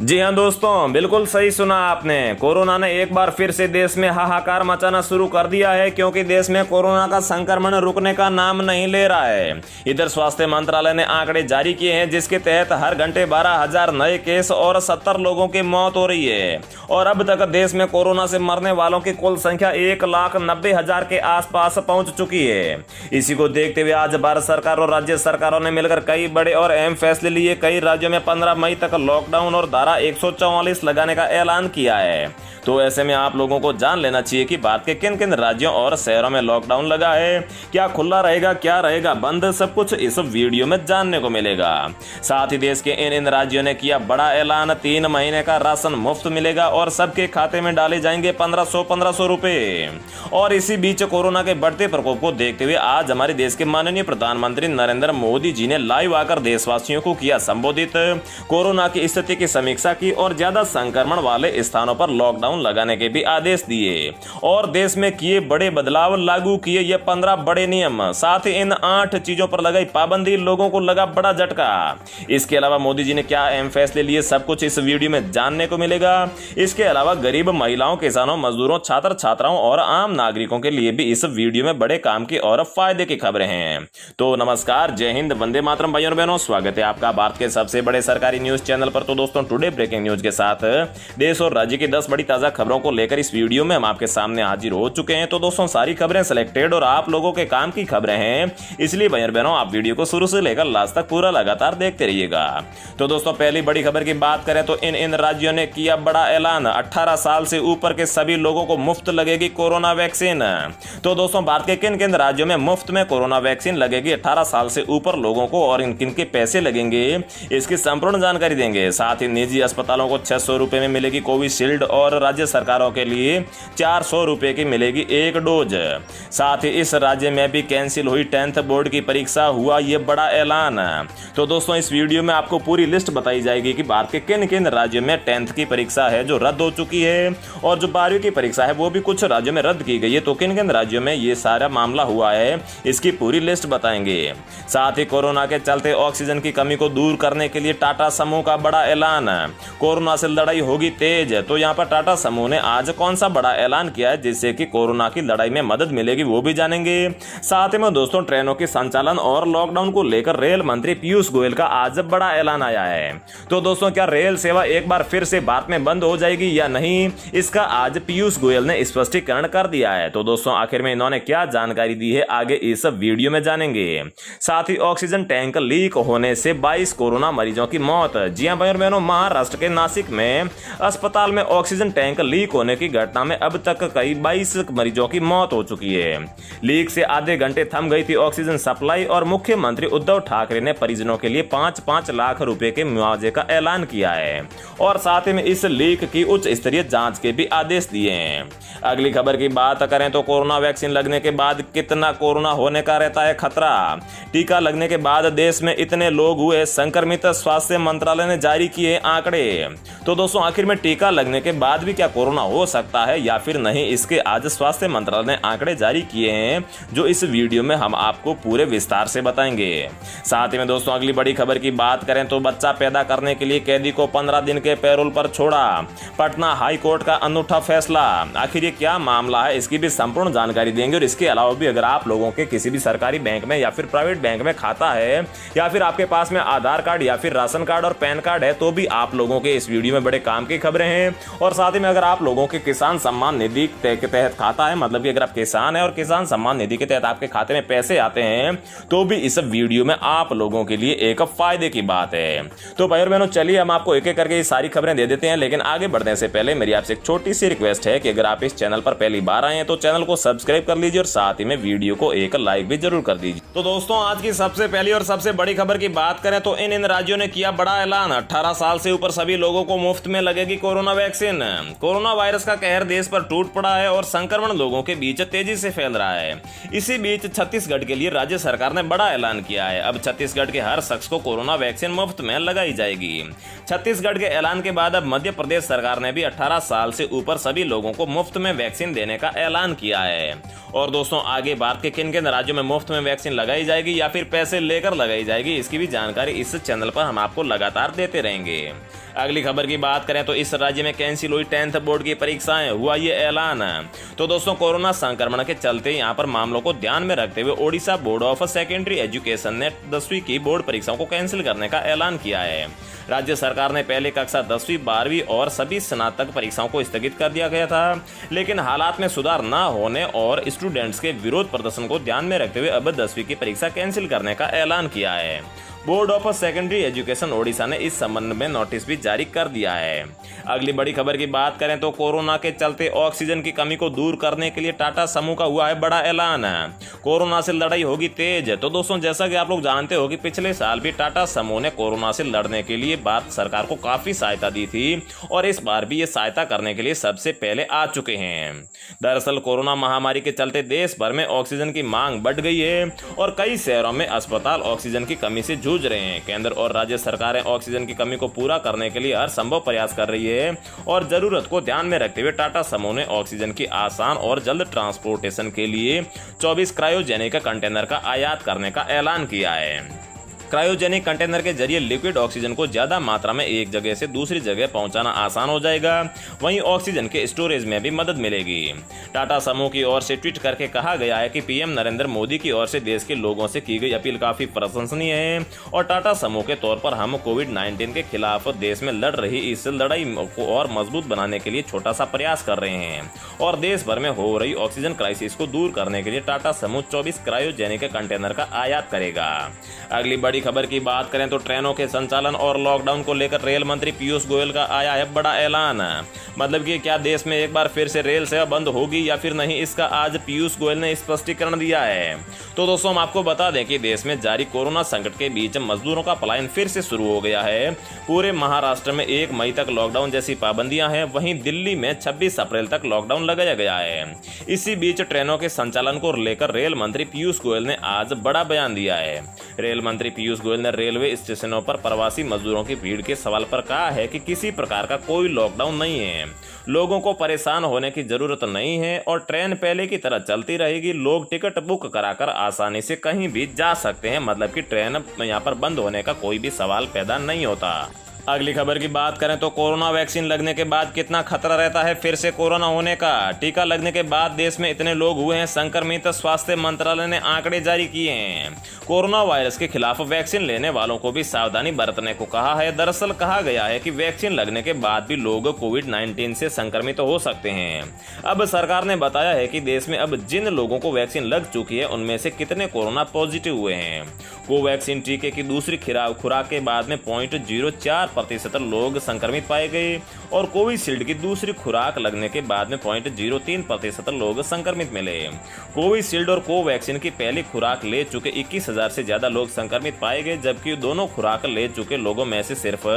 जी हाँ दोस्तों, बिल्कुल सही सुना आपने। कोरोना ने एक बार फिर से देश में हाहाकार मचाना शुरू कर दिया है, क्योंकि देश में कोरोना का संक्रमण रुकने का नाम नहीं ले रहा है। इधर स्वास्थ्य मंत्रालय ने आंकड़े जारी किए हैं, जिसके तहत हर घंटे 12,000 नए केस और 70 लोगों की मौत हो रही है। और अब तक देश में कोरोना से मरने वालों की कुल संख्या 1,90,000 के आसपास पहुंच चुकी है। इसी को देखते हुए आज भारत सरकार और राज्य सरकारों ने मिलकर कई बड़े और अहम फैसले लिए। कई राज्यों में 15 मई तक लॉकडाउन और धारा 144 लगाने का ऐलान किया है। तो ऐसे में आप लोगों को जान लेना चाहिए कि भारत के किन किन राज्यों और शहरों में लॉकडाउन लगा है, क्या खुला रहेगा, क्या रहेगा बंद, सब कुछ इस वीडियो में जानने को मिलेगा। साथ ही देश के इन राज्यों ने किया बड़ा ऐलान, 3 महीने का राशन मुफ्त मिलेगा और सबके खाते में डाले जाएंगे 1500 रुपए। और इसी बीच कोरोना के बढ़ते प्रकोप को देखते हुए आज हमारे देश के माननीय प्रधानमंत्री नरेंद्र मोदी जी ने लाइव आकर देशवासियों को किया संबोधित। कोरोना की स्थिति की समीक्षा की और ज्यादा संक्रमण वाले स्थानों पर लॉकडाउन लगाने के भी आदेश दिए और देश में किए बड़े बदलाव, लागू किए ये 15 बड़े नियम। साथ ही इन 8 चीजों पर लगाई पाबंदी, लोगों को लगा बड़ा झटका। इसके अलावा मोदी जी ने क्या अहम फैसले लिए, सब कुछ इस वीडियो में जानने को मिलेगा। इसके अलावा गरीब महिलाओं, किसानों, मजदूरों, छात्र छात्राओं और आम नागरिकों के लिए भी इस वीडियो में बड़े काम की और फायदे की खबरें हैं। तो नमस्कार, जय हिंद, वंदे मातरम भाइयों और बहनों, स्वागत है आपका भारत के सबसे बड़े सरकारी न्यूज चैनल पर। तो दोस्तों, टुडे ब्रेकिंग न्यूज के साथ देश और राज्य की 10 बड़ी ताजा खबरों को लेकर इस वीडियो में हम आपके सामने हाजिर हो चुके हैं। तो दोस्तों, सारी खबरें सिलेक्टेड और आप लोगों के काम की खबरें हैं, इसलिए भाइयों बहनों आप वीडियो को शुरू से लेकर लास्ट तक पूरा लगातार देखते रहिएगा। तो दोस्तों, पहली बड़ी खबर की बात करें तो इन राज्यों ने किया बड़ा ऐलान, 18 साल से ऊपर के सभी लोगों को मुफ्त लगेगी कोरोना वैक्सीन। तो दोस्तों, भारत के किन किन राज्यों में मुफ्त में कोरोना वैक्सीन लगेगी 18 साल से ऊपर लोगों को और किन के पैसे लगेंगे, इसकी संपूर्ण जानकारी देंगे। साथ ही निजी अस्पतालों को 600 रुपए में मिलेगी कोविशील्ड और राज्य सरकारों के लिए 400 रुपए की मिलेगी एक डोज। साथ ही इस राज्य में भी कैंसिल हुई 10th बोर्ड की परीक्षा, हुआ ये बड़ा ऐलान। तो दोस्तों, इस वीडियो में आपको पूरी लिस्ट बताई जाएगी कि भारत के किन किन राज्यों में 10th की परीक्षा है जो रद्द हो चुकी है, और जो 12वीं की परीक्षा है वो भी कुछ राज्यों में रद्द की गई है। तो किन किन राज्यों में ये सारा मामला हुआ है, इसकी पूरी लिस्ट बताएंगे। साथ ही कोरोना के चलते ऑक्सीजन की कमी को दूर करने के लिए टाटा समूह का बड़ा ऐलान, कोरोना से लड़ाई होगी तेज। तो यहाँ पर टाटा समूह ने आज कौन सा बड़ा ऐलान किया है जिससे कि कोरोना की लड़ाई में मदद मिलेगी, वो भी जानेंगे। साथ में दोस्तों, ट्रेनों के संचालन और लॉकडाउन को लेकर रेल मंत्री पीयूष गोयल का आज बड़ा ऐलान आया है। तो दोस्तों, क्या रेल सेवा एक बार फिर से भारत में बंद हो जाएगी या नहीं, इसका आज पीयूष गोयल ने स्पष्टीकरण कर दिया है। तो दोस्तों, आखिर में इन्होंने क्या जानकारी दी है, आगे इस वीडियो में जानेंगे। साथ ही ऑक्सीजन टैंक लीक होने से 22 कोरोना मरीजों की मौत। जी हां भाइयों और बहनों, महाराष्ट्र के नासिक में अस्पताल में ऑक्सीजन टैंक लीक होने की घटना में अब तक कई 22 मरीजों की मौत हो चुकी है। लीक से आधे घंटे थम गई थी ऑक्सीजन सप्लाई और मुख्यमंत्री उद्धव ठाकरे ने परिजनों के लिए 5-5 लाख रुपए के मुआवजे का ऐलान किया है और साथ ही में इस लीक की उच्च स्तरीय जांच के भी आदेश दिए हैं। अगली खबर की बात करें तो कोरोना वैक्सीन लगने के बाद कितना कोरोना होने का रहता है खतरा। टीका लगने के बाद देश में इतने लोग हुए संक्रमित, स्वास्थ्य मंत्रालय ने जारी किए आंकड़े। तो दोस्तों, आखिर में टीका लगने के बाद भी क्या कोरोना हो सकता है या फिर नहीं, इसके आज स्वास्थ्य मंत्रालय ने आंकड़े जारी किए हैं, जो इस वीडियो में हम आपको पूरे विस्तार से बताएंगे। साथ ही में दोस्तों, अगली बड़ी खबर की बात करें तो बच्चा पैदा करने के लिए कैदी को 15 दिन के पैरोल पर छोड़ा, पटना हाई कोर्ट का अनूठा फैसला। आखिर ये क्या मामला है, इसकी भी संपूर्ण जानकारी देंगे। और इसके अलावा भी अगर आप लोगों के किसी भी सरकारी बैंक में या फिर प्राइवेट बैंक में खाता है, या फिर आपके पास में आधार कार्ड या फिर राशन कार्ड और पैन कार्ड है, तो भी आप लोगों के इस वीडियो में बड़े काम की खबरें हैं। और साथ ही में अगर आप लोगों के किसान सम्मान निधि के तहत खाता है, मतलब कि अगर आप किसान है और किसान सम्मान निधि के तहत आपके खाते में पैसे आते हैं, तो भी इस वीडियो में आप लोगों के लिए एक फायदे की बात है। तो भाई और बहनों, चलिए हम आपको एक एक करके ये सारी खबरें दे देते हैं, लेकिन आगे बढ़ने से पहले मेरी आपसे एक छोटी सी रिक्वेस्ट है कि अगर आप इस चैनल पर पहली बार आए हैं तो चैनल को सब्सक्राइब कर लीजिए और साथ ही में वीडियो को एक लाइक भी जरूर कर दीजिए। तो दोस्तों, आज की सबसे पहली और सबसे बड़ी खबर की बात करें तो इन राज्यों ने किया बड़ा ऐलान, 18 साल से ऊपर सभी लोगों को मुफ्त में लगेगी कोरोना वैक्सीन। कोरोना वायरस का कहर देश पर टूट पड़ा है और संक्रमण लोगों के बीच तेजी से फैल रहा है। इसी बीच छत्तीसगढ़ के लिए राज्य सरकार ने बड़ा ऐलान किया है। अब छत्तीसगढ़ के हर शख्स को कोरोना वैक्सीन मुफ्त में लगाई जाएगी। छत्तीसगढ़ के ऐलान के बाद अब मध्य प्रदेश सरकार ने भी 18 साल से ऊपर सभी लोगों को मुफ्त में वैक्सीन देने का ऐलान किया है। और दोस्तों, आगे भारत के किन किन राज्यों में मुफ्त में वैक्सीन लगाई जाएगी या फिर पैसे लेकर लगाई जाएगी, इसकी भी जानकारी इस चैनल पर हम आपको लगातार देते रहेंगे। अगली खबर की बात करें तो इस राज्य में कैंसिल हुई 10th बोर्ड की परीक्षाएं, हुआ ये ऐलान। तो दोस्तों, कोरोना संक्रमण के चलते यहां पर मामलों को ध्यान में रखते हुए Odisha board of secondary education ने 10वीं की बोर्ड परीक्षाओं को कैंसिल करने का ऐलान किया है। राज्य सरकार ने पहले कक्षा 10वीं 12वीं और सभी स्नातक परीक्षाओं को स्थगित कर दिया गया था, लेकिन हालात में सुधार न होने और स्टूडेंट्स के विरोध प्रदर्शन को ध्यान में रखते हुए अब 10वीं की परीक्षा कैंसिल करने का ऐलान किया है। Board of secondary education Odisha ने इस संबंध में नोटिस भी जारी कर दिया है। अगली बड़ी खबर की बात करें तो कोरोना के चलते ऑक्सीजन की कमी को दूर करने के लिए टाटा समूह का हुआ है बड़ा ऐलान। कोरोना से लड़ाई होगी तेज। तो दोस्तों, जैसा कि आप लोग जानते हो कि पिछले साल भी टाटा समूह ने कोरोना से लड़ने के लिए भारत सरकार को काफी सहायता दी थी और इस बार भी ये सहायता करने के लिए सबसे पहले आ चुके हैं। दरअसल कोरोना महामारी के चलते देश भर में ऑक्सीजन की मांग बढ़ गई है और कई शहरों में अस्पताल ऑक्सीजन की कमी से जूझ रहे हैं। केंद्र और राज्य सरकारें ऑक्सीजन की कमी को पूरा करने के लिए हर संभव प्रयास कर रही है और जरूरत को ध्यान में रखते हुए टाटा समूह ने ऑक्सीजन की आसान और जल्द ट्रांसपोर्टेशन के लिए 24 क्रायोजेनिक कंटेनर का आयात करने का ऐलान किया है। क्रायोजेनिक कंटेनर के जरिए लिक्विड ऑक्सीजन को ज्यादा मात्रा में एक जगह से दूसरी जगह पहुंचाना आसान हो जाएगा, वहीं ऑक्सीजन के स्टोरेज में भी मदद मिलेगी। टाटा समूह की ओर से ट्वीट करके कहा गया है कि पीएम नरेंद्र मोदी की ओर से देश के लोगों से की गई अपील काफी प्रशंसनीय है और टाटा समूह के तौर पर हम कोविड-19 के खिलाफ देश में लड़ रही इस लड़ाई को और मजबूत बनाने के लिए छोटा सा प्रयास कर रहे हैं और देश भर में हो रही ऑक्सीजन क्राइसिस को दूर करने के लिए टाटा समूह 24 क्रायोजेनिक कंटेनर का आयात करेगा। अगली बड़ी खबर की बात करें तो ट्रेनों के संचालन और लॉकडाउन को लेकर रेल मंत्री पीयूष गोयल का आया है बड़ा ऐलान। मतलब कि क्या देश में एक बार फिर से रेल सेवा बंद होगी या फिर नहीं, इसका आज पीयूष गोयल ने स्पष्टीकरण दिया है। तो दोस्तों, हम आपको बता दें कि देश में जारी कोरोना संकट के बीच मजदूरों का पलायन फिर से शुरू हो गया है। पूरे महाराष्ट्र में 1 मई तक लॉकडाउन जैसी पाबंदियां हैं, वहीं दिल्ली में 26 अप्रैल तक लॉकडाउन लगाया गया है। इसी बीच ट्रेनों के संचालन को लेकर रेल मंत्री पीयूष गोयल ने आज बड़ा बयान दिया है। रेल मंत्री पीयूष गोयल ने रेलवे स्टेशनों पर प्रवासी मजदूरों की भीड़ के सवाल पर कहा है कि किसी प्रकार का कोई लॉकडाउन नहीं है, लोगों को परेशान होने की जरूरत नहीं है और ट्रेन पहले की तरह चलती रहेगी। लोग टिकट बुक कराकर आसानी से कहीं भी जा सकते हैं, मतलब कि ट्रेन यहाँ पर बंद होने का कोई भी सवाल पैदा नहीं होता। अगली खबर की बात करें तो कोरोना वैक्सीन लगने के बाद कितना खतरा रहता है फिर से कोरोना होने का। टीका लगने के बाद देश में इतने लोग हुए हैं संक्रमित, स्वास्थ्य मंत्रालय ने आंकड़े जारी किए हैं। कोरोना वायरस के खिलाफ वैक्सीन लेने वालों को भी सावधानी बरतने को कहा है। दरअसल कहा गया है कि वैक्सीन लगने के बाद भी लोग कोविड-19 से संक्रमित हो सकते हैं। अब सरकार ने बताया है कि देश में अब जिन लोगों को वैक्सीन लग चुकी है उनमें से कितने कोरोना पॉजिटिव हुए हैं। कोवैक्सीन टीके की दूसरी खुराक के बाद में 0.04% लोग संक्रमित पाए गए और कोविशील्ड की दूसरी खुराक लगने के बाद में 0.03% लोग संक्रमित मिले। कोविशील्ड और कोवैक्सीन की पहली खुराक ले चुके 21,000 से ज्यादा लोग संक्रमित पाए गए, जबकि दोनों खुराक ले चुके लोगों में से सिर्फ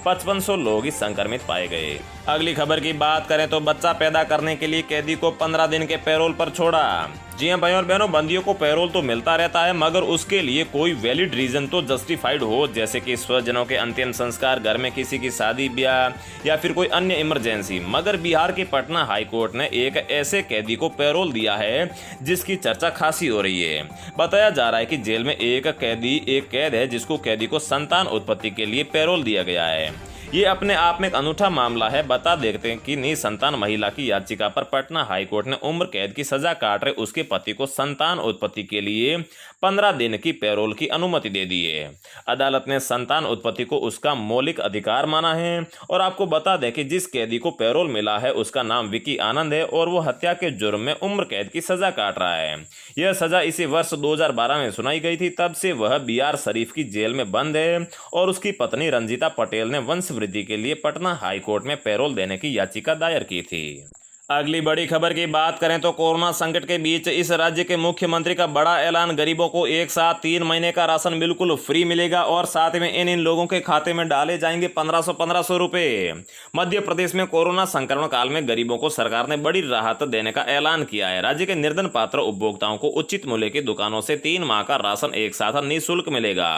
5500 लोग ही संक्रमित पाए गए। अगली खबर की बात करें तो बच्चा पैदा करने के लिए कैदी को 15 दिन के पैरोल पर छोड़ा। जी हां भाइयों और बहनों, बंदियों को पैरोल तो मिलता रहता है मगर उसके लिए कोई वैलिड रीजन तो जस्टिफाइड हो, जैसे कि स्वजनों के अंतिम संस्कार, घर में किसी की शादी ब्याह या फिर कोई अन्य इमरजेंसी। मगर बिहार की पटना हाई कोर्ट ने एक ऐसे कैदी को पैरोल दिया है जिसकी चर्चा खासी हो रही है। बताया जा रहा है कि जेल में एक कैद है जिसको कैदी को संतान उत्पत्ति के लिए पैरोल दिया गया है। ये अपने आप में एक अनूठा मामला है। बता देते हैं कि निसंतान महिला की याचिका पर पटना हाईकोर्ट ने उम्र कैद की सजा काट रहे उसके पति को संतान उत्पत्ति के लिए 15 दिन की पैरोल की अनुमति दे दी है। अदालत ने संतान उत्पत्ति को उसका मौलिक अधिकार माना है। और आपको बता दें कि जिस कैदी को पैरोल मिला है उसका नाम विकी आनंद है और वो हत्या के जुर्म में उम्र कैद की सजा काट रहा है। यह सजा इसी वर्ष 2012 में सुनाई गई थी। तब से वह बिहार शरीफ की जेल में बंद है और उसकी पत्नी रंजीता पटेल ने वंश वृद्धि के लिए पटना हाईकोर्ट में पैरोल देने की याचिका दायर की थी। अगली बड़ी खबर की बात करें तो कोरोना संकट के बीच इस राज्य के मुख्यमंत्री का बड़ा ऐलान। गरीबों को एक साथ 3 महीने का राशन बिल्कुल फ्री मिलेगा और साथ में इन लोगों के खाते में डाले जाएंगे 1500 रुपए। मध्य प्रदेश में कोरोना संक्रमण काल में गरीबों को सरकार ने बड़ी राहत देने का ऐलान किया है। राज्य के निर्धन पात्र उपभोक्ताओं को उचित मूल्य की दुकानों से 3 माह का राशन एक साथ निःशुल्क मिलेगा।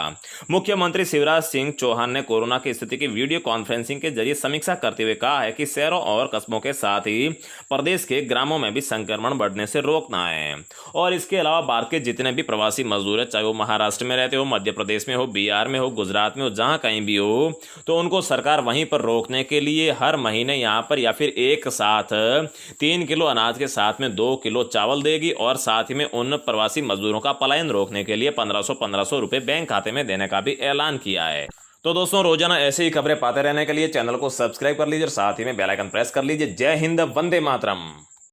मुख्यमंत्री शिवराज सिंह चौहान ने कोरोना की स्थिति की वीडियो कॉन्फ्रेंसिंग के जरिए समीक्षा करते हुए कहा है कि शहरों और कस्बों के साथ ही प्रदेश के ग्रामों में भी संक्रमण बढ़ने से रोकना है। और इसके अलावा बाहर के जितने भी प्रवासी मजदूर है, चाहे वो महाराष्ट्र में रहते हो, मध्य प्रदेश में हो, बिहार में हो, गुजरात में हो, जहां कहीं भी हो, तो उनको सरकार वहीं पर रोकने के लिए हर महीने यहाँ पर या फिर एक साथ 3 किलो अनाज के साथ में 2 किलो चावल देगी और साथ ही में उन प्रवासी मजदूरों का पलायन रोकने के लिए 1500 रुपए बैंक खाते में देने का भी ऐलान किया है। तो दोस्तों, रोजाना ऐसे ही खबरें पाते रहने के लिए चैनल को सब्सक्राइब कर लीजिए और साथ ही में बेल आइकन प्रेस कर लीजिए। जय हिंद, वंदे मातरम।